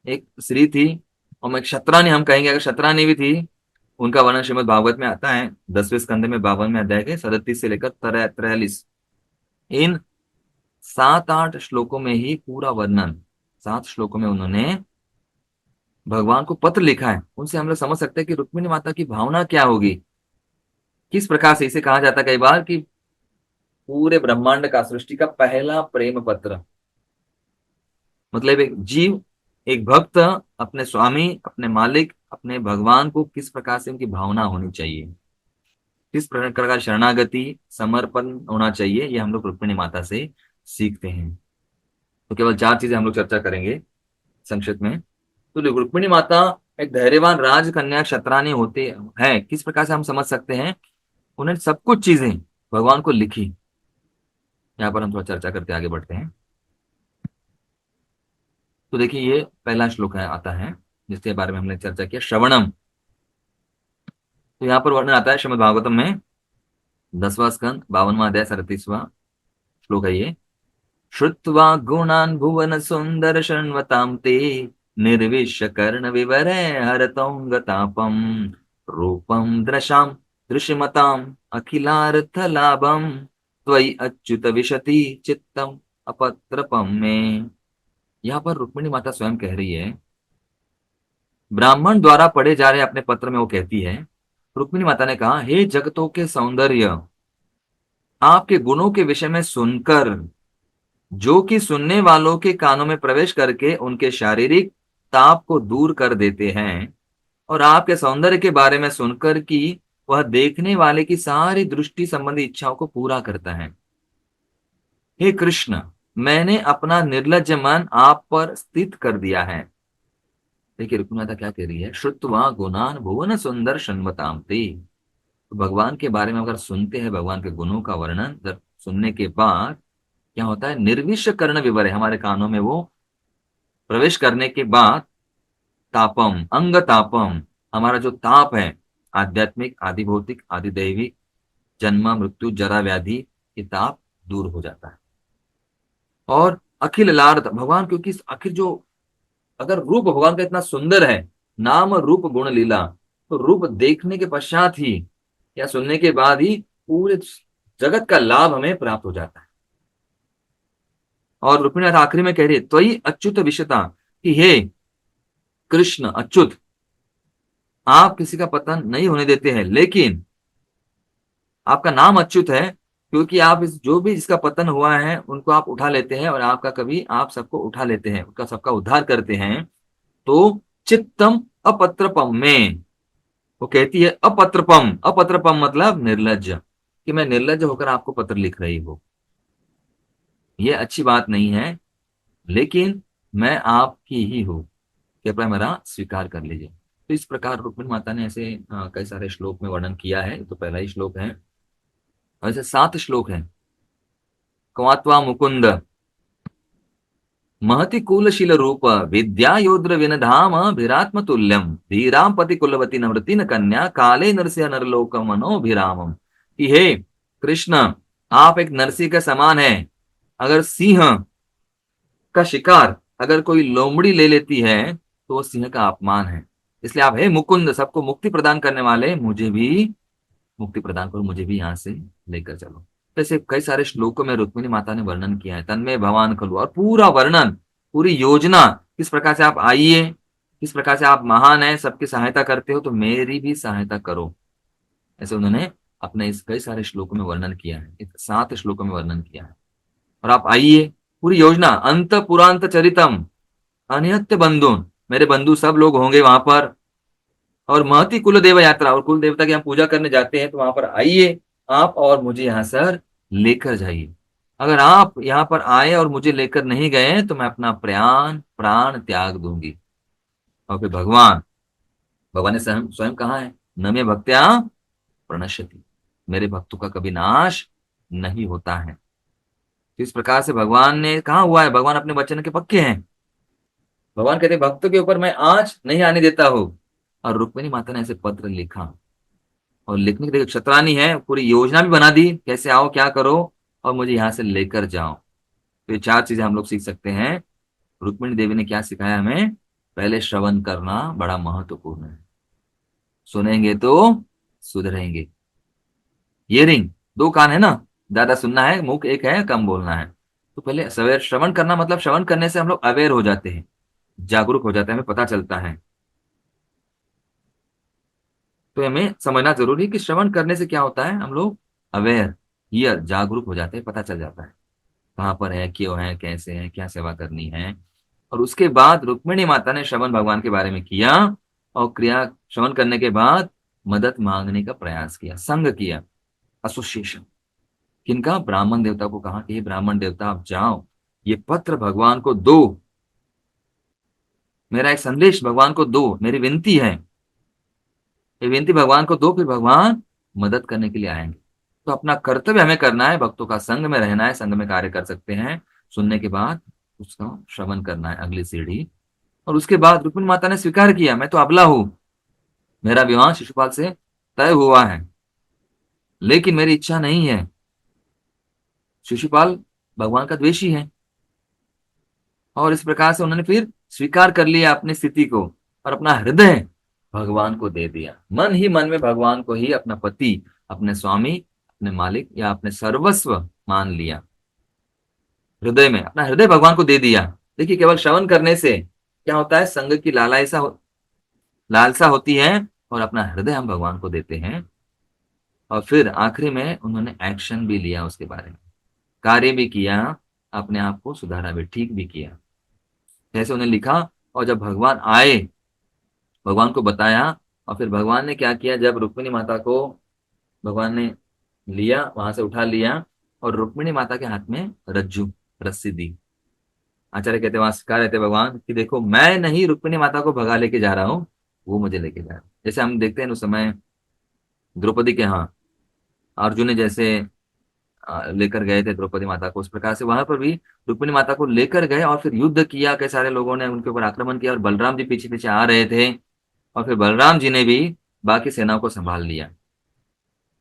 एक स्त्री थी। और मैं एक क्षत्रानी हम कहेंगे, अगर क्षत्रानी भी थी। उनका वर्णन श्रीमद् भागवत में आता है 10वें स्कंद में 52वें अध्याय के 37 से लेकर 43। इन 7-8 श्लोकों में ही पूरा वर्णन, 7 श्लोकों में उन्होंने भगवान को पत्र लिखा है। उनसे हम लोग समझ सकते हैं कि रुक्मिणी माता की भावना क्या होगी, किस प्रकार से। इसे कहा जाता है कई बार कि पूरे ब्रह्मांड का, सृष्टि का पहला प्रेम पत्र। मतलब एक जीव, एक भक्त अपने स्वामी, अपने मालिक, अपने भगवान को किस प्रकार से उनकी भावना होनी चाहिए, किस प्रकार का शरणागति, समर्पण होना चाहिए, ये हम लोग रुक्मिणी माता से सीखते हैं। तो केवल 4 चीजें हम लोग चर्चा करेंगे संक्षिप्त में। तो रुक्मिणी माता एक धैर्यवान राजकन्या क्षत्रानी होते हैं, किस प्रकार से हम समझ सकते हैं। उन्हें सब कुछ चीजें भगवान को लिखी। यहाँ पर हम थोड़ा चर्चा करते आगे बढ़ते हैं। तो देखिए ये पहला श्लोक है, आता है, जिसके बारे में हमने चर्चा किया, श्रवणम। तो यहाँ पर वर्णन आता है श्रीमद् भागवतम में 10वां स्कंद 52वां अध्याय 37वां श्लोक है ये। श्रुत्वा गुणान् भुवन सुंदर शृण्वतां ते, निर्विश्य कर्ण विवरे हरतोंगतापम, रूपम दृशाम दृश्यमताम अखिलार्थ लाभम, त्वयि अच्युत विशति चित्तम अपत्रपम में। यहाँ पर रुक्मिणी माता स्वयं कह रही है, ब्राह्मण द्वारा पढ़े जा रहे अपने पत्र में वो कहती है, रुक्मिणी माता ने कहा, हे जगतों के सौंदर्य, आपके गुणों के विषय में सुनकर, जो कि सुनने वालों के कानों में प्रवेश करके उनके शारीरिक ताप को दूर कर देते हैं, और आपके सौंदर्य के बारे में सुनकर कि वह देखने वाले की सारी दृष्टि संबंधी इच्छाओं को पूरा करता है। हे कृष्ण, मैंने अपना निर्लज्ज मन आप पर स्थित कर दिया है। देखिए रुक्मिणी माता क्या कह रही है, श्रुत्वा गुणान भुवन सुंदर शृण्वताम ते। तो भगवान के बारे में अगर सुनते हैं, भगवान के गुणों का वर्णन जब सुनने के बाद क्या होता है, निर्विश कर्ण विवर है, हमारे कानों में वो प्रवेश करने के बाद, तापम अंग तापम, हमारा जो ताप है, आध्यात्मिक, आदि भौतिक, आदि दैविक, जन्म मृत्यु जरा व्याधि, ये ताप दूर हो जाता है। और अखिल लार्थ भगवान, क्योंकि आखिर जो, अगर रूप भगवान का इतना सुंदर है, नाम रूप गुण लीला, तो रूप देखने के पश्चात ही या सुनने के बाद ही पूरे जगत का लाभ हमें प्राप्त हो जाता है। और रुक्मिणी आखिरी में कह रही है, त्वयि अच्युत विशता, कि हे कृष्ण अच्युत, आप किसी का पतन नहीं होने देते हैं, लेकिन आपका नाम अच्युत है, क्योंकि आप इस जो भी जिसका पतन हुआ है उनको आप उठा लेते हैं, और आपका कभी आप सबको उठा लेते हैं, उनका सबका उद्धार करते हैं। तो चित्तम अपत्रपम में, वो कहती है अपत्रपम, अपत्रपम मतलब निर्लज्ज, कि मैं निर्लज्ज होकर आपको पत्र लिख रही हूं, ये अच्छी बात नहीं है, लेकिन मैं आपकी ही हूं, कृपया मेरा स्वीकार कर लीजिए। तो इस प्रकार रुक्मिणी माता ने ऐसे कई सारे श्लोक में वर्णन किया है। तो पहला ही श्लोक है, और ऐसे 7 श्लोक हैं। क्वात्वा मुकुंद महति कुलशील रूप, विद्या योद्र विनधाम भिरात्म तुल्यम, धीराम पति कुलवती नवृति न कन्या, काले नरसिंह नरलोक मनोभिरामम। कि हे कृष्ण, आप एक नरसिंह के समान है। अगर सिंह का शिकार अगर कोई लोमड़ी ले लेती है, तो वो सिंह का अपमान है। इसलिए आप हे मुकुंद, सबको मुक्ति प्रदान करने वाले, मुझे भी मुक्ति प्रदान करो, मुझे भी यहाँ से लेकर चलो। ऐसे कई सारे श्लोकों में रुक्मिणी माता ने वर्णन किया है, तन्मय भवान खलु, और पूरा वर्णन, पूरी योजना किस प्रकार से आप आइए, किस प्रकार से आप महान हैं, सबकी सहायता करते हो, तो मेरी भी सहायता करो। ऐसे उन्होंने अपने इस कई सारे श्लोकों में वर्णन किया है, 7 श्लोकों में वर्णन किया है। और आप आइए, पूरी योजना, अंत पुरांत चरितम अनिहत्य बंधुन, मेरे बंधु सब लोग होंगे वहां पर। और महती कुल देव यात्रा, और कुल देवता की हम पूजा करने जाते हैं, तो वहां पर आइए आप और मुझे यहाँ सर लेकर जाइए। अगर आप यहाँ पर आए और मुझे लेकर नहीं गए तो मैं अपना प्राण प्राण त्याग दूंगी। और फिर भगवान भगवान ने स्वयं स्वयं कहा है, न मे भक्त्या प्रणश्यति, मेरे भक्तों का कभी नाश नहीं होता है। तो इस प्रकार से भगवान ने कहा हुआ है, भगवान अपने वचन के पक्के हैं। भगवान कहते हैं भक्तों के ऊपर मैं आंच नहीं आने देता हूं। और रुक्मिणी माता ने ऐसे पत्र लिखा, और लिखने के लिए क्षत्रानी है, पूरी योजना भी बना दी, कैसे आओ क्या करो और मुझे यहाँ से लेकर जाओ। तो ये 4 चीजें हम लोग सीख सकते हैं। रुक्मिणी देवी ने क्या सिखाया हमें? पहले श्रवण करना बड़ा महत्वपूर्ण है, सुनेंगे तो सुधरेंगे। हियरिंग, 2 कान है ना, ज्यादा सुनना है, मुख एक है, कम बोलना है। तो पहले सवेर श्रवण करना, मतलब श्रवण करने से हम लोग अवेयर हो जाते हैं, जागरूक हो जाते हैं, हमें पता चलता है। तो हमें समझना जरूरी है कि श्रवण करने से क्या होता है, हम लोग अवेयर, हियर, जागरूक हो जाते हैं, पता चल जाता है कहाँ पर है, क्यों है, कैसे है, क्या सेवा करनी है। और उसके बाद रुक्मिणी माता ने श्रवण भगवान के बारे में किया, और क्रिया श्रवण करने के बाद मदद मांगने का प्रयास किया, संग किया, एसोसिएशन। किनका? ब्राह्मण देवता को कहा कि ये ब्राह्मण देवता आप जाओ, ये पत्र भगवान को दो, मेरा एक संदेश भगवान को दो, मेरी विनती है, ये विनती भगवान को दो, फिर भगवान मदद करने के लिए आएंगे। तो अपना कर्तव्य हमें करना है, भक्तों का संग में रहना है, संग में कार्य कर सकते हैं, सुनने के बाद उसका श्रवण करना है, अगली सीढ़ी। और उसके बाद रुक्मिणी माता ने स्वीकार किया, मैं तो अबला हूं, मेरा विवाह शिशुपाल से तय हुआ है, लेकिन मेरी इच्छा नहीं है, शिशुपाल भगवान का द्वेषी है। और इस प्रकार से उन्होंने फिर स्वीकार कर लिया अपनी स्थिति को, और अपना हृदय भगवान को दे दिया, मन ही मन में भगवान को ही अपना पति, अपने स्वामी, अपने मालिक या अपने सर्वस्व मान लिया। हृदय में अपना हृदय भगवान को दे दिया। देखिए, केवल श्रवण करने से क्या होता है, संग की लालसा होती है, और अपना हृदय हम भगवान को देते हैं। और फिर आखिरी में उन्होंने एक्शन भी लिया, उसके बारे में कार्य भी किया, अपने आप को सुधारा भी, ठीक भी किया, जैसे उन्हें लिखा। और जब भगवान आए, भगवान को बताया, और फिर भगवान ने क्या किया, जब रुक्मिणी माता को भगवान ने लिया, वहां से उठा लिया, और रुक्मिणी माता के हाथ में रज्जू, रस्सी दी। आचार्य कहते वहां सिखा रहे थे भगवान कि देखो, मैं नहीं रुक्मिणी माता को भगा लेके जा रहा हूँ, वो मुझे लेके जा रहा है। जैसे हम देखते हैं उस समय द्रौपदी के यहाँ अर्जुन ने जैसे लेकर गए थे द्रौपदी माता को, उस प्रकार से वहां पर भी रुक्मिणी माता को लेकर गए, और फिर युद्ध किया, कई सारे लोगों ने उनके ऊपर आक्रमण किया, और बलराम जी पीछे पीछे आ रहे थे, और फिर बलराम जी ने भी बाकी सेनाओं को संभाल लिया।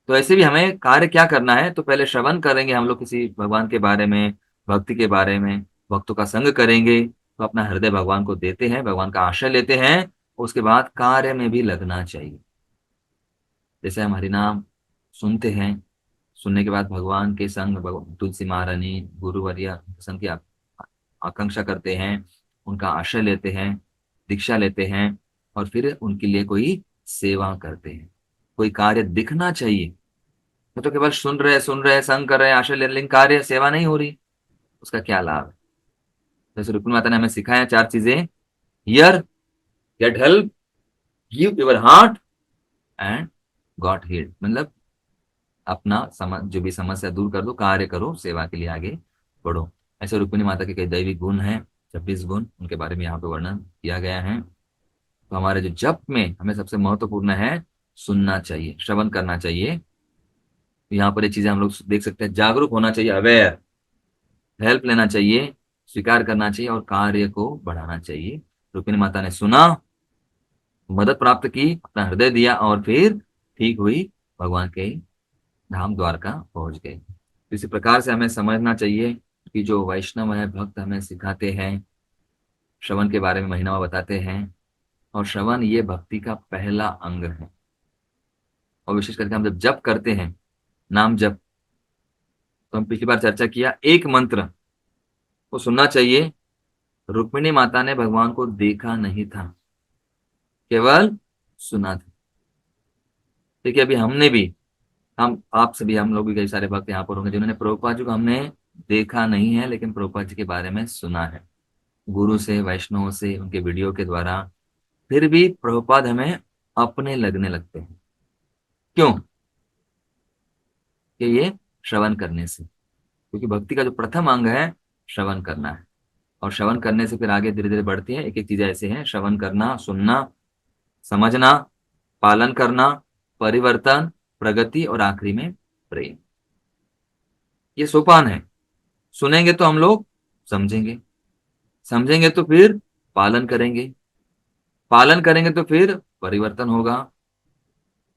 तो ऐसे भी हमें कार्य क्या करना है, तो पहले श्रवण करेंगे हम लोग किसी भगवान के बारे में, भक्ति के बारे में, भक्तों का संग करेंगे, तो अपना हृदय भगवान को देते हैं, भगवान का आश्रय लेते हैं। उसके बाद कार्य में भी लगना चाहिए। जैसे हम हरिनाम सुनते हैं, सुनने के बाद भगवान के संग, तुलसी महारानी, गुरुवर्य संग की आकांक्षा करते हैं, उनका आश्रय लेते हैं, दीक्षा लेते हैं, और फिर उनके लिए कोई सेवा करते हैं। कोई कार्य दिखना चाहिए, तो केवल सुन रहे, संग कर रहे हैं, आश्रय ले रहे, लेकिन कार्य सेवा नहीं हो रही, उसका क्या लाभ है? जैसे रुक्मिणी माता ने हमें सिखाया 4 चीजें, hear, get help, give your heart, and got healed, मतलब अपना जो भी समस्या दूर कर दो, कार्य करो, सेवा के लिए आगे बढ़ो। ऐसे रुक्मिणी माता के कई दैविक गुण हैं, 26 गुण, उनके बारे में यहाँ पे वर्णन किया गया है। तो हमारे जो जप में हमें सबसे महत्वपूर्ण है, सुनना चाहिए, श्रवण करना चाहिए। तो यहाँ पर ये चीजें हम लोग देख सकते हैं, जागरूक होना चाहिए, अवेयर, हेल्प लेना चाहिए, स्वीकार करना चाहिए, और कार्य को बढ़ाना चाहिए। रुक्मिणी माता ने सुना, मदद प्राप्त की, अपना हृदय दिया, और फिर ठीक हुई, भगवान के धाम द्वारका पहुंच गए। तो इसी प्रकार से हमें समझना चाहिए कि जो वैष्णव है, भक्त हमें सिखाते हैं, श्रवण के बारे में महिमा बताते हैं, और श्रवण ये भक्ति का पहला अंग है। और विशेष करके हम जब जप करते हैं, नाम जप, तो हम पिछली बार चर्चा किया, एक मंत्र को सुनना चाहिए, रुक्मिणी माता ने भगवान को देखा नहीं था, केवल सुना था। देखिए अभी हमने भी, हम आप सभी, हम लोग भी, कई सारे भक्त यहाँ पर होंगे जिन्होंने प्रभुपाद जी को हमने देखा नहीं है, लेकिन प्रभुपाद जी के बारे में सुना है, गुरु से, वैष्णव से, उनके वीडियो के द्वारा। फिर भी प्रभुपाद हमें अपने लगने लगते हैं। क्यों? कि ये श्रवण करने से, क्योंकि भक्ति का जो प्रथम अंग है श्रवण करना है, और श्रवण करने से फिर आगे धीरे धीरे बढ़ती है। एक एक चीजें ऐसे हैं, श्रवण करना, सुनना, समझना, पालन करना, परिवर्तन, प्रगति, और आखिरी में प्रेम। ये सोपान है। सुनेंगे तो हम लोग समझेंगे, समझेंगे तो फिर पालन करेंगे, पालन करेंगे तो फिर परिवर्तन होगा,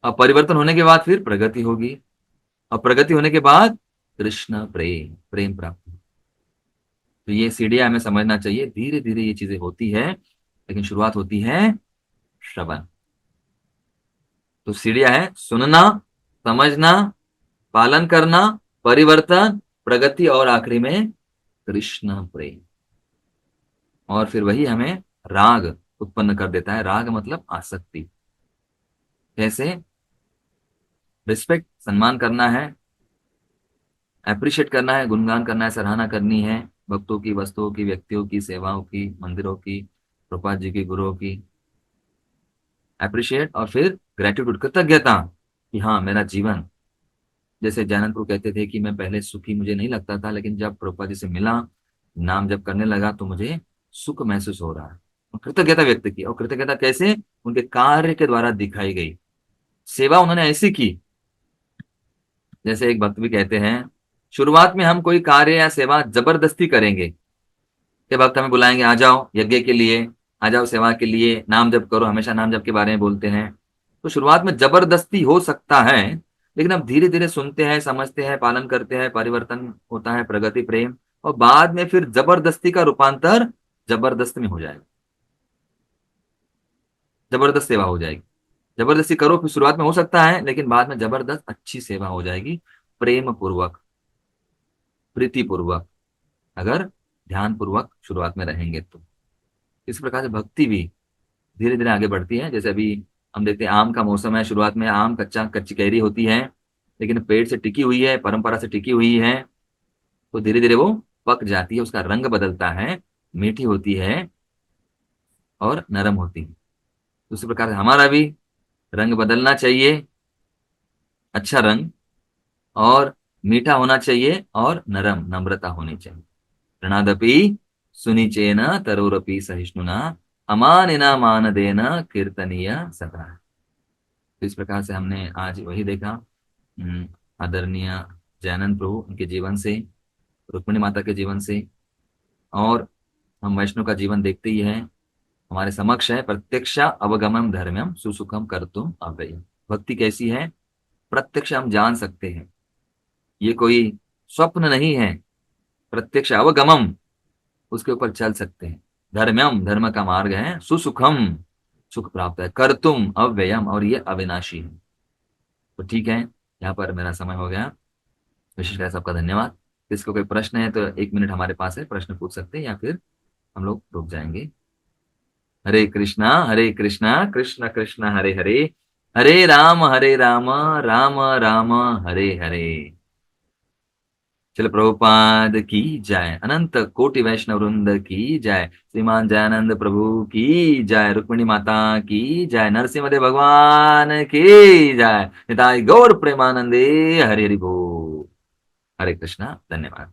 और परिवर्तन होने के बाद फिर प्रगति होगी, और प्रगति होने के बाद कृष्ण प्रेम, प्रेम प्राप्त। तो ये सीढ़ियां हमें समझना चाहिए। धीरे धीरे ये चीजें होती है, लेकिन शुरुआत होती है श्रवण। तो सीढ़ियां है सुनना, समझना, पालन करना, परिवर्तन, प्रगति, और आखिरी में कृष्ण प्रेम। और फिर वही हमें राग उत्पन्न कर देता है। राग मतलब आसक्ति। कैसे? रिस्पेक्ट, सम्मान करना है, अप्रिशिएट करना है, गुणगान करना है, सराहना करनी है भक्तों की, वस्तुओं की, व्यक्तियों की, सेवाओं की, मंदिरों की, प्रभुपाद जी की, गुरुओं की। अप्रिशिएट, और फिर ग्रेटिट्यूड, कृतज्ञता, कि हाँ मेरा जीवन, जैसे जैनंद प्रभु कहते थे कि मैं पहले सुखी मुझे नहीं लगता था, लेकिन जब प्रभुपाद जी से मिला, नाम जब करने लगा, तो मुझे सुख महसूस हो रहा है। और कृतज्ञता व्यक्त की, और कृतज्ञता कैसे? उनके कार्य के द्वारा दिखाई गई। सेवा उन्होंने ऐसी की, जैसे एक भक्त भी कहते हैं, शुरुआत में हम कोई कार्य या सेवा जबरदस्ती करेंगे, कि भक्त हमें बुलाएंगे, आ जाओ यज्ञ के लिए, आ जाओ सेवा के लिए, नाम जप करो, हमेशा नाम जप के बारे में बोलते हैं। तो शुरुआत में जबरदस्ती हो सकता है, लेकिन अब धीरे धीरे सुनते हैं, समझते हैं, पालन करते हैं, परिवर्तन होता है, प्रगति, प्रेम, और बाद में फिर जबरदस्ती का रूपांतर जबरदस्त में हो जाएगा, जबरदस्त सेवा हो जाएगी। जबरदस्ती करो फिर शुरुआत में हो सकता है, लेकिन बाद में जबरदस्त अच्छी सेवा हो जाएगी, प्रेम पूर्वक, प्रीति पूर्वक, अगर ध्यान पूर्वक शुरुआत में रहेंगे तो। इस प्रकार से भक्ति भी धीरे धीरे आगे बढ़ती है। जैसे अभी हम देखते हैं, आम का मौसम है, शुरुआत में आम कच्चा, कच्ची कैरी होती है, लेकिन पेड़ से टिकी हुई है, परंपरा से टिकी हुई है, तो धीरे धीरे वो पक जाती है, उसका रंग बदलता है, मीठी होती है और नरम होती है। उसी प्रकार से हमारा भी रंग बदलना चाहिए, अच्छा रंग, और मीठा होना चाहिए, और नरम, नम्रता होनी चाहिए। ऋणादपि सुनिचेन तरोरपि सहिष्णुना अमानिना मानदेन कीर्तनीय सदा। तो इस प्रकार से हमने आज वही देखा, आदरणीय जयानंद प्रभु, उनके जीवन से, रुक्मिणी माता के जीवन से, और हम वैष्णव का जीवन देखते ही हैं, हमारे समक्ष है। प्रत्यक्ष अवगमन धर्म्यम सुसुखम कर्तुम अव्ययम। भक्ति कैसी है? प्रत्यक्ष हम जान सकते हैं, ये कोई स्वप्न नहीं है। प्रत्यक्ष अवगमम, उसके ऊपर चल सकते हैं। धर्म्यम, धर्म का मार्ग है, सुसुखम, सुख प्राप्त है, कर्तुम अव्ययम, और ये अविनाशी है। तो ठीक है, यहाँ पर मेरा समय हो गया। विशेषकर सबका धन्यवाद। किसको कोई प्रश्न है तो 1 मिनट हमारे पास है, प्रश्न पूछ सकते हैं, या फिर हम लोग रुक जाएंगे। हरे कृष्णा कृष्ण कृष्ण हरे हरे, हरे राम राम राम हरे हरे। चलो, प्रभुपाद की जय, अनंत कोटि वैष्णव वृंद की जय, श्रीमान जयानंद प्रभु की जय, रुक्मिणी माता की जय, नरसिंहदेव भगवान की जय, निताई गौर प्रेमानंदे, हरि हरि बोल। हरे कृष्णा, धन्यवाद।